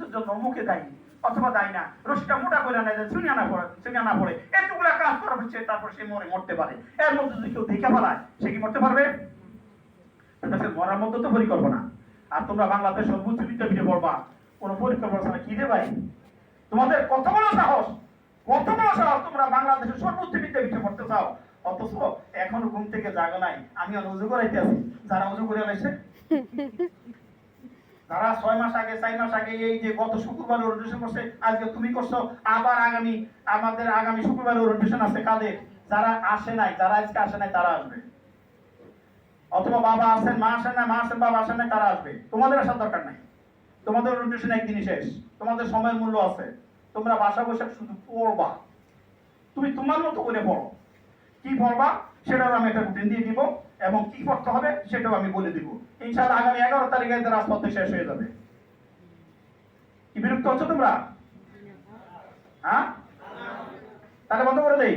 কিছুর জন্য মুখে দেয় অথবা দেয় না, রশিটা মোটা করে নেয়, চুনিয়া না পড়ে এতগুলা কাজ করা হচ্ছে, তারপর সে মরতে পারে। এর মধ্যে যদি কেউ দেখে ফেলায়, সে কি মরতে পারবে? মরার মধ্যে তো পরিকল্পনা। আর তোমরা বাংলাদেশ সর্বোচ্চ বিদ্যাপীঠে পড়বা, কোন পরিকল্পনা ছাড়া কি দেবাই? তোমাদের কত বড় সাহস, কত বড় সাহস, তোমরা বাংলাদেশের সর্বোচ্চ বিদ্যাপীঠে পড়তে চাও, অথচ এখনো ঘুম থেকে জাগো নাই। আমি অজু করাইতে আছি, যারা অজু করে লাইছে, যারা 6 মাস আগে 4 মাস আগে এই যে গত শুক্রবার ওরিয়েন্টেশন করছে, আজকে তুমি করছো, আবার আমাদের আগামী শুক্রবার ওরিয়েন্টেশন আছে কাদের? যারা আসে নাই, যারা আজকে আসে নাই তারা আসবে, অথবা বাবা আসেন মা আসেন না, মা আসেন বাবা আসেন না, তারা আসবে। তোমাদের আসার দরকার নাই, তোমাদের ওরিয়েন্টেশন একদিনই শেষ, তোমাদের সময়ের মূল্য আছে। তোমরা বাসা বসে শুধু পড়বা, তুমি তোমার মতো করে পড়ো। কি পড়বা সেটাও আমি একটা রুটিন দিয়ে দিব, এবং কি পড়তে হবে সেটাও আমি বলে দিব। ইনশাআল্লাহ আগামী 11 তারিখে রাজপথে শেষ হয়ে যাবে। কি বিরক্ত হচ্ছ তোমরা? হ্যাঁ, তাহলে বন্ধ করে দেই।